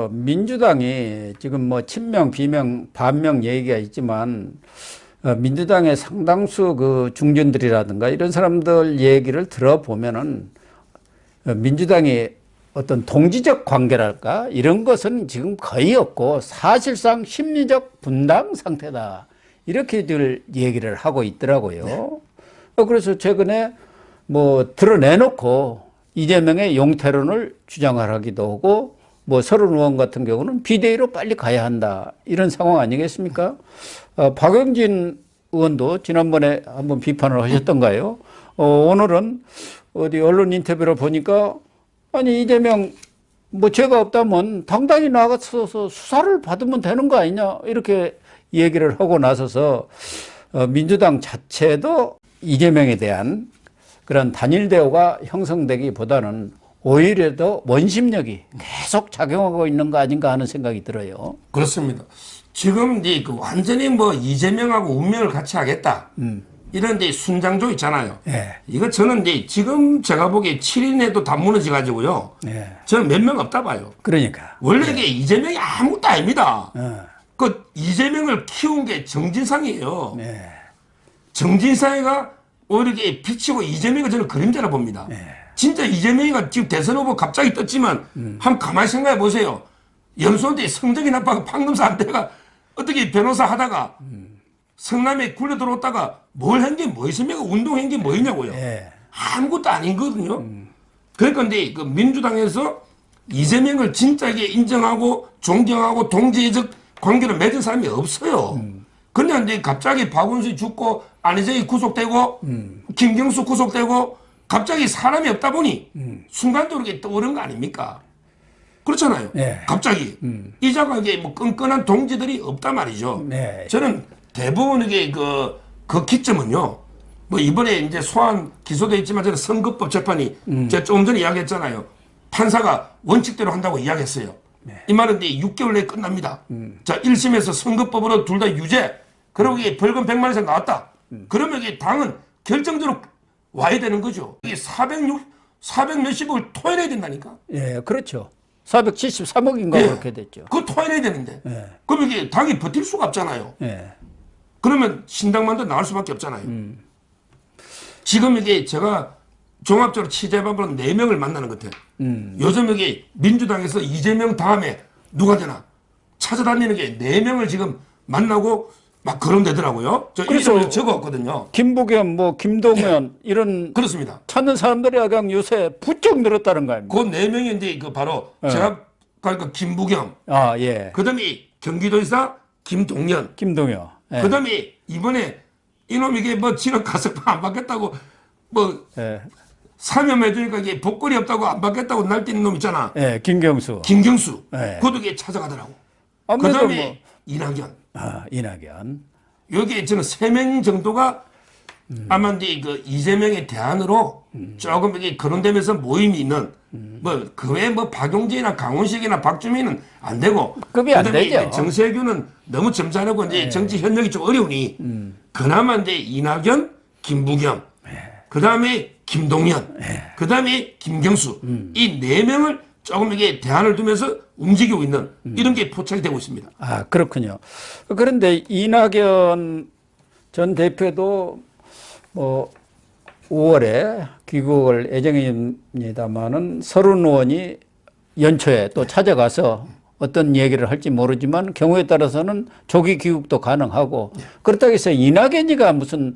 민주당이 지금 뭐 친명, 비명, 반명 얘기가 있지만 민주당의 상당수 그 중진들이라든가 이런 사람들 얘기를 들어보면은 민주당이 어떤 동지적 관계랄까 이런 것은 지금 거의 없고 사실상 심리적 분당 상태다. 이렇게들 얘기를 하고 있더라고요. 그래서 최근에 뭐 드러내놓고 이재명의 용태론을 주장을 하기도 하고 뭐 서른 의원 같은 경우는 비대위로 빨리 가야 한다. 이런 상황 아니겠습니까? 박영진 의원도 지난번에 한번 비판을 하셨던가요? 오늘은 어디 언론 인터뷰를 보니까 아니 이재명 뭐 죄가 없다면 당당히 나가서 수사를 받으면 되는 거 아니냐 이렇게 얘기를 하고 나서서 민주당 자체도 이재명에 대한 그런 단일 대우가 형성되기보다는 오히려 더 원심력이 계속 작용하고 있는 거 아닌가 하는 생각이 들어요. 그렇습니다. 지금 이제 그 완전히 뭐 이재명하고 운명을 같이 하겠다. 이런 데 순장조 있잖아요. 네. 이거 저는 이제 지금 제가 보기에 7인에도 다 무너져 가지고요. 네. 저는 몇 명 없다 봐요. 그러니까. 원래 이게 이재명이 아무것도 아닙니다. 네. 그 이재명을 키운 게 정진상이에요. 네. 정진상이가 오히려 이게 비치고 이재명이 저는 그림자라 봅니다. 네. 진짜 이재명이가 지금 대선 후보 갑자기 떴지만 한번 가만히 생각해 보세요. 염소한테 성적이 나빠가 판검사 안 돼가 어떻게 변호사 하다가 성남에 굴려 들어왔다가 뭘 한 게 뭐 있습니까? 운동한 게 뭐 있냐고요. 네. 아무것도 아니거든요. 그러니까 근데 그 민주당에서 이재명을 진짜 이게 인정하고 존경하고 동지적 관계를 맺은 사람이 없어요. 그냥 이제 갑자기 박원순이 죽고 안희정이 구속되고 김경수 구속되고 갑자기 사람이 없다 보니 순간적으로 이게 떠오른 거 아닙니까? 그렇잖아요. 네. 갑자기 이자가 이게 뭐 끈끈한 동지들이 없단 말이죠. 네. 저는 대부분 이게 그 기점은요. 뭐 이번에 이제 소환 기소돼 있지만 저는 선거법 재판이 제가 조금 전에 이야기했잖아요. 판사가 원칙대로 한다고 이야기했어요. 네. 이 말은 이제 6개월 내에 끝납니다. 자, 1심에서 선거법으로 둘 다 유죄. 그리고 이게 벌금 100만 원에서 나왔다. 그러면 이게 당은 결정적으로 와야 되는 거죠. 이게 400 몇십억을 토해내야 된다니까. 예, 그렇죠. 473억인가 예. 그렇게 됐죠. 그거 토해내야 되는데. 예. 그럼 이게 당이 버틸 수가 없잖아요. 예. 그러면 신당만도 나올 수밖에 없잖아요. 지금 이게 제가 종합적으로 취재해보면 4명을 만나는 것 같아요. 요즘 여기 민주당에서 이재명 다음에 누가 되나 찾아다니는 게 4명을 지금 만나고 막 거론되더라고요. 저 이름을 적었거든요. 김부겸, 뭐 김동연 이런 그렇습니다. 찾는 사람들이 그냥 요새 부쩍 늘었다는 거 아닙니까? 그 4명인데 그 바로 제가 그러니까 김부겸, 아, 예. 그다음에 경기도지사 김동연, 김동연. 예. 그다음에 이번에 이놈 이게 뭐 지역 가석방 안 받겠다고 뭐 예. 사면해주니까 이게 복권이 없다고 안 받겠다고 날뛰는 놈 있잖아. 예, 김경수. 김경수. 예. 그것도 이게 찾아가더라고. 아무래도 그다음에 뭐, 이낙연. 이낙연. 여기 저는 3명 정도가 아마 이제 그 이재명의 대안으로 조금 이게 거론되면서 모임이 있는 뭐 그 외에 뭐 박용진이나 강훈식이나 박주민은 안 되고 급이 안 그다음에 되죠. 정세균은 너무 점잖고 이제 정치 현역이 좀 어려우니 그나마 이제 이낙연, 김부겸, 그다음에 김동연, 그다음에 김경수 이 4명을 조금 이게 대안을 두면서 움직이고 있는 이런 게 포착이 되고 있습니다. 아, 그렇군요. 그런데 이낙연 전 대표도 뭐 5월에 귀국을 예정입니다만은 서른 의원이 연초에 또 찾아가서 어떤 얘기를 할지 모르지만 경우에 따라서는 조기 귀국도 가능하고 그렇다고 해서 이낙연이가 무슨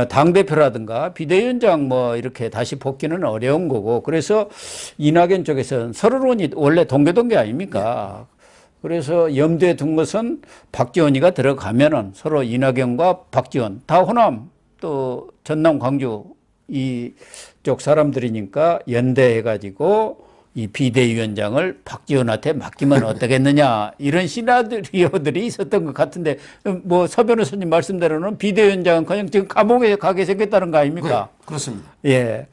당대표라든가 비대위원장 뭐 이렇게 다시 복귀는 어려운 거고 그래서 이낙연 쪽에서는 서른 의원이 원래 동교동계 아닙니까? 그래서 염두에 둔 것은 박지원이가 들어가면은 서로 이낙연과 박지원 다 호남 또 전남 광주 이쪽 사람들이니까 연대해가지고 이 비대위원장을 박지원한테 맡기면 어떻겠느냐 이런 시나리오들이 있었던 것 같은데 뭐 서 변호사님 말씀대로는 비대위원장은 그냥 지금 감옥에 가게 생겼다는 거 아닙니까? 네, 그렇습니다. 예.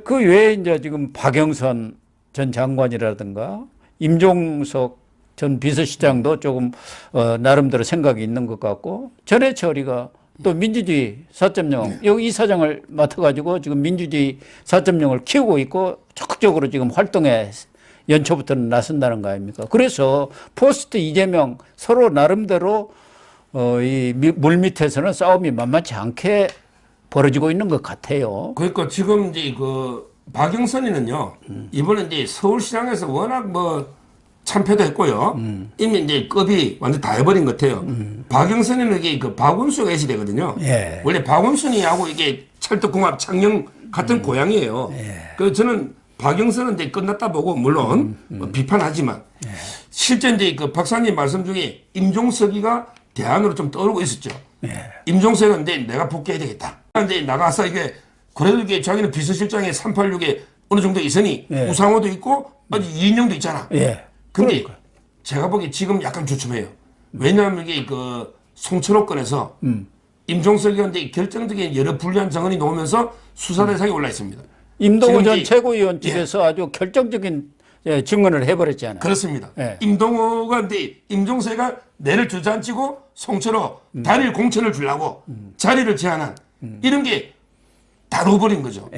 그 외에 이제 지금 박영선 전 장관이라든가 임종석 전 비서실장도 조금 나름대로 생각이 있는 것 같고 전해철이가 또 민주주의 4.0 여기 이사장을 맡아가지고 지금 민주주의 4.0을 키우고 있고 적극적으로 지금 활동에 연초부터는 나선다는 거 아닙니까? 그래서 포스트 이재명 서로 나름대로 이 물밑에서는 싸움이 만만치 않게 벌어지고 있는 것 같아요. 그러니까 지금 이제 그 박영선이는요, 이번에 이제 서울시장에서 워낙 뭐 참패도 했고요. 이미 이제 급이 완전 다 해버린 것 같아요. 박영선이는 이게 그 박원순이가 애시되거든요. 예. 원래 박원순이하고 이게 찰떡궁합 창녕 같은 고향이에요. 그래서 저는 박영선은 이제 끝났다 보고 물론 뭐 비판하지만 실제 이제 그 박사님 말씀 중에 임종석이가 대안으로 좀 떠오르고 있었죠. 임종석은 이제 내가 복귀해야 되겠다. 이제 나가서 이게 그래도 이게 자기는 비서실장에 386에 어느 정도 있으니 우상호도 있고 아직 이인영도 있잖아. 근데 제가 보기에 지금 약간 주춤해요. 왜냐하면 이게 그 송철호 건에서 임종석이가 이제 결정적인 여러 불리한 정언이 나오면서 수사 대상에 올라 있습니다. 임동호 전 최고위원 집에서 아주 결정적인 증언을 해버렸잖아요. 그렇습니다. 임동호가 이제 임종석이가 내를 주저앉히고 송철호 단일 공천을 주려고 자리를 제안한 이런 게 다 넣어버린 거죠.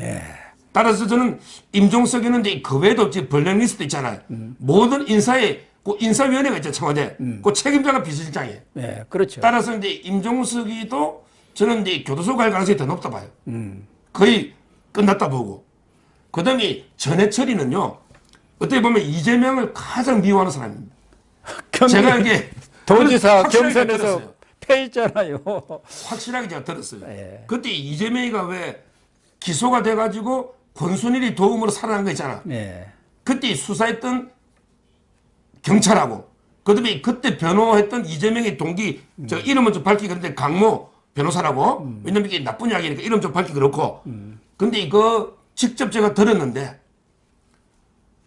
따라서 저는 임종석이는 이제 그 외에도 블랙리스트 있잖아요. 모든 인사에 그 인사위원회가 있죠, 청와대. 그 책임자가 비서실장이에요. 그렇죠. 따라서 이제 임종석이도 저는 이제 교도소 갈 가능성이 더 높다 봐요. 거의 끝났다 보고. 그 다음에 전해철이는요, 어떻게 보면 이재명을 가장 미워하는 사람입니다. 제가 이게 도지사 확실하게 경선에서 들었어요. 패했잖아요. 확실하게 제가 들었어요. 그때 이재명이가 왜 기소가 돼가지고 권순일이 도움으로 살아난 거 있잖아. 그때 수사했던 경찰하고 그다음에 그때 변호했던 이재명의 동기 저 이름은 좀 밝히기 그런데 강모 변호사라고 왜냐면 이게 나쁜 이야기니까 이름 좀 밝히기 그렇고 근데 이거 직접 제가 들었는데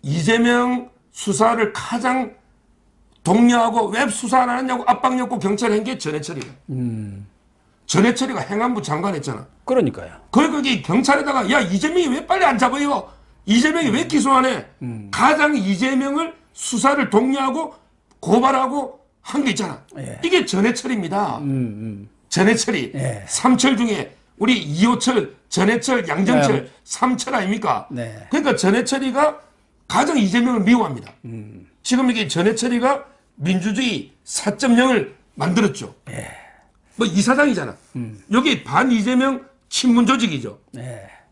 이재명 수사를 가장 독려하고 왜 수사 안 하느냐고 압박력고 경찰에 한 게 전해철이에요. 전해철이가 행안부 장관 했잖아. 그러니까요. 거기 경찰에다가 야 이재명이 왜 빨리 안 잡아요? 이재명이 왜 기소 안 해? 가장 이재명을 수사를 독려하고 고발하고 한 게 있잖아. 이게 전해철입니다. 전해철이 삼철 중에 우리 이호철, 전해철, 양정철, 삼철 아닙니까? 그러니까 전해철이가 가장 이재명을 미워합니다. 지금 이게 전해철이가 민주주의 4.0을 만들었죠. 뭐 이사장이잖아. 여기 반 이재명 친문 조직이죠.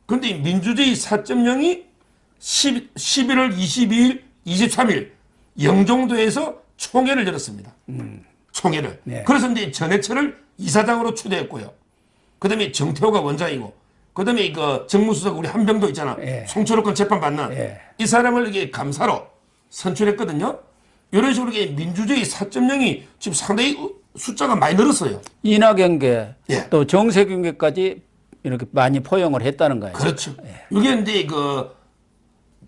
그런데 민주주의 4.0이 11월 22일, 23일 영종도에서 총회를 열었습니다. 총회를. 그래서 이제 전해철을 이사장으로 추대했고요. 그다음에 정태호가 원장이고, 그다음에 그 정무수석 우리 한병도 있잖아. 송철호 건 재판 받는 이 사람을 이게 감사로 선출했거든요. 이런 식으로 이게 민주주의 4.0이 지금 상당히 숫자가 많이 늘었어요. 이낙연계 또 정세균계까지 이렇게 많이 포용을 했다는 거예요. 그렇죠. 이게 이제 그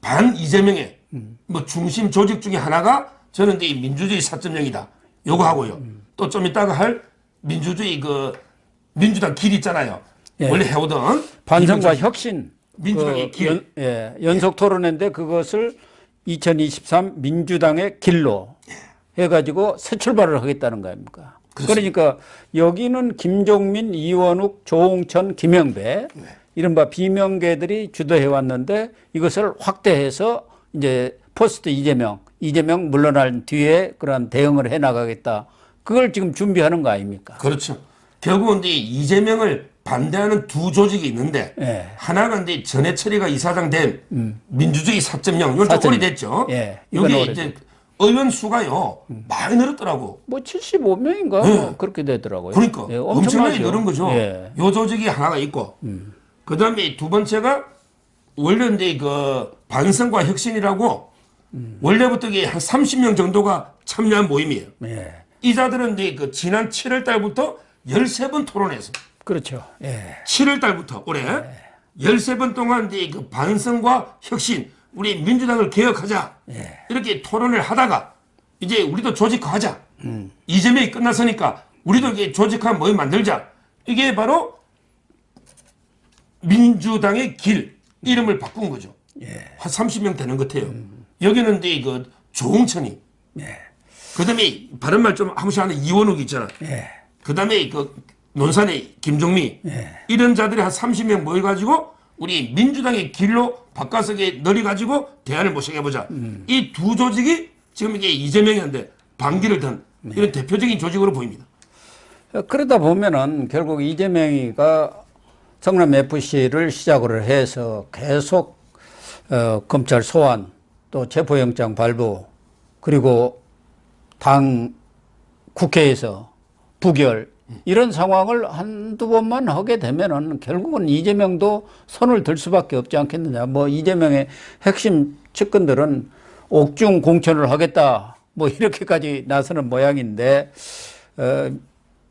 반 이재명의 뭐 중심 조직 중에 하나가 저는 이제 민주주의 4.0이다. 요거 하고요. 또 좀 이따가 할 민주주의 그 민주당 길 있잖아요. 원래 해오던 반성과 혁신 민주당의 길. 연속 토론회인데 그것을 2023 민주당의 길로 해가지고 새 출발을 하겠다는 거 아닙니까? 그러니까 여기는 김종민, 이원욱, 조홍천, 김영배 이른바 비명계들이 주도해 왔는데 이것을 확대해서 이제 포스트 이재명 물러날 뒤에 그런 대응을 해 나가겠다. 그걸 지금 준비하는 거 아닙니까? 그렇죠. 결국은 이제 이재명을 반대하는 두 조직이 있는데 하나가 이제 전해철이가 이사장 된 민주주의 4.0 이건 좀 오래됐죠. 이게 이제 의원 수가요 많이 늘었더라고. 뭐 75명인가 그렇게 되더라고요. 그러니까 엄청나게 늘은 거죠. 요 조직이 하나가 있고 그다음에 두 번째가 원래 이제 그 반성과 혁신이라고 원래부터 이게 한 30명 정도가 참여한 모임이에요. 이 자들은 이제 그 지난 7월 달부터 13번 토론해서 그렇죠. 7월 달부터 올해 13번 동안 이제 그 반성과 혁신 우리 민주당을 개혁하자 이렇게 토론을 하다가 이제 우리도 조직화하자. 이재명이 끝났으니까 우리도 이게 조직화한 모임 만들자. 이게 바로 민주당의 길 이름을 바꾼 거죠. 한 30명 되는 것 같아요. 여기는 이제 그 조홍천이 그다음에 바른말 좀 한 번씩 하는 이원욱 있잖아. 그다음에 그 논산의 김종미 이런 자들이 한 30명 모여가지고 우리 민주당의 길로 바깥석에 늘어가지고 대안을 모색해보자. 이 두 조직이 지금 이게 이재명이한테 반기를 든 이런 대표적인 조직으로 보입니다. 그러다 보면은 결국 이재명이가 성남 FC를 시작으로 해서 계속 검찰 소환 또 체포영장 발부 그리고 당 국회에서 부결 이런 상황을 한두 번만 하게 되면은 결국은 이재명도 손을 들 수밖에 없지 않겠느냐. 뭐 이재명의 핵심 측근들은 옥중 공천을 하겠다 뭐 이렇게까지 나서는 모양인데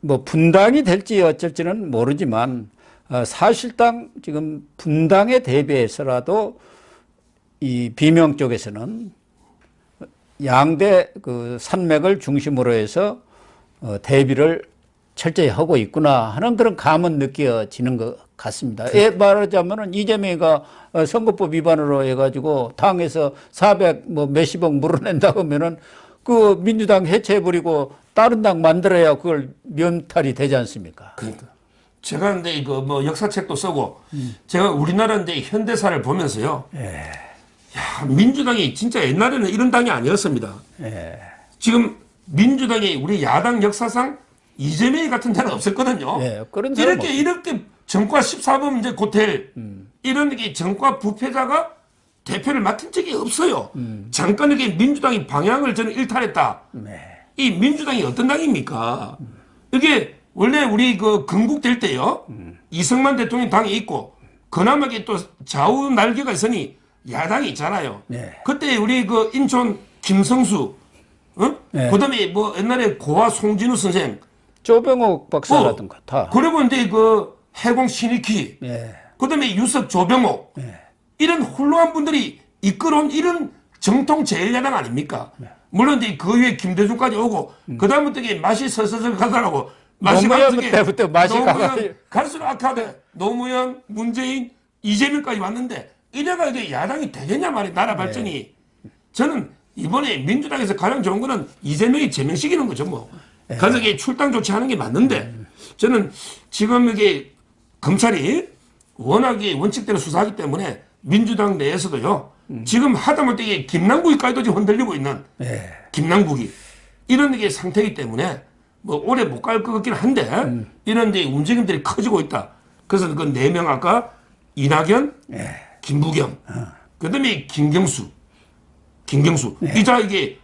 뭐 분당이 될지 어쩔지는 모르지만 사실상 지금 분당에 대비해서라도 이 비명 쪽에서는 양대 그 산맥을 중심으로 해서 대비를 철저히 하고 있구나 하는 그런 감은 느껴지는 것 같습니다. 말하자면은 이재명이가 선거법 위반으로 해가지고 당에서 400 뭐 몇십억 물어낸다고 하면은 그 민주당 해체해버리고 다른 당 만들어야 그걸 면탈이 되지 않습니까? 그러니까 제가 근데 이거 뭐 역사책도 쓰고 제가 우리나라 이제 현대사를 보면서요. 야, 민주당이 진짜 옛날에는 이런 당이 아니었습니다. 지금 민주당이 우리 야당 역사상 이재명이 같은 데는 없었거든요. 그런 이렇게 정과 14범 이제 고텔 이런 게 정과 부패자가 대표를 맡은 적이 없어요. 잠깐 이렇게 민주당이 방향을 저는 일탈했다. 이 민주당이 어떤 당입니까? 이게 원래 우리 그 건국될 때요. 이승만 대통령 당이 있고 그나마 또 좌우 날개가 있으니 야당이 있잖아요. 그때 우리 그 인천 김성수, 그다음에 뭐 옛날에 고아 송진우 선생, 조병옥 박사라든가 다. 그리고 이제 그 해공 신익희, 그다음에 유석 조병옥 이런 훌륭한 분들이 이끌어온 이런 정통 제1야당 아닙니까? 물론 이제 그 위에 김대중까지 오고 그다음부터 이게 맛이 서서서 가더라고. 맛이 노무현 때부터 맛이 가가 갈수록 악하대. 노무현, 문재인, 이재명까지 왔는데 이래가 이게 야당이 되겠냐 말이야. 나라 발전이. 저는 이번에 민주당에서 가장 좋은 거는 이재명이 제명시키는 거죠 뭐. 그래서 이게 출당 조치하는 게 맞는데 저는 지금 이게 검찰이 워낙에 원칙대로 수사하기 때문에 민주당 내에서도요. 지금 하다못해 이게 김남국이까지도 지금 흔들리고 있는 김남국이 이런 게 상태이기 때문에 뭐 오래 못 갈 것 같긴 한데 이런 데 움직임들이 커지고 있다. 그래서 그 4명 아까 이낙연, 김부겸, 그다음에 김경수 이자 이게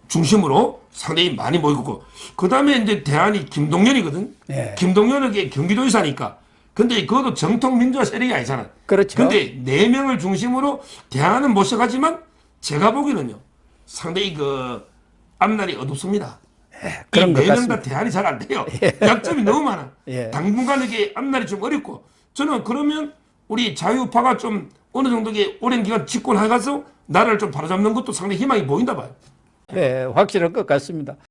중심으로 상당히 많이 모이고 있고 그다음에 이제 대안이 김동연이거든. 김동연은 이게 경기도에 사니까. 근데 그것도 정통 민주화 세력이 아니잖아. 그렇죠. 근데 4명을 중심으로 대안은 모셔가지만 제가 보기에는요. 상당히 그 앞날이 어둡습니다. 그런 것 4명 다 대안이 잘 안 돼요. 약점이 너무 많아. 당분간 이게 앞날이 좀 어렵고 저는 그러면 우리 자유파가 좀 어느 정도 오랜 기간 집권해가서 나라를 좀 바로잡는 것도 상당히 희망이 보인다 봐요. 확실할 것 같습니다.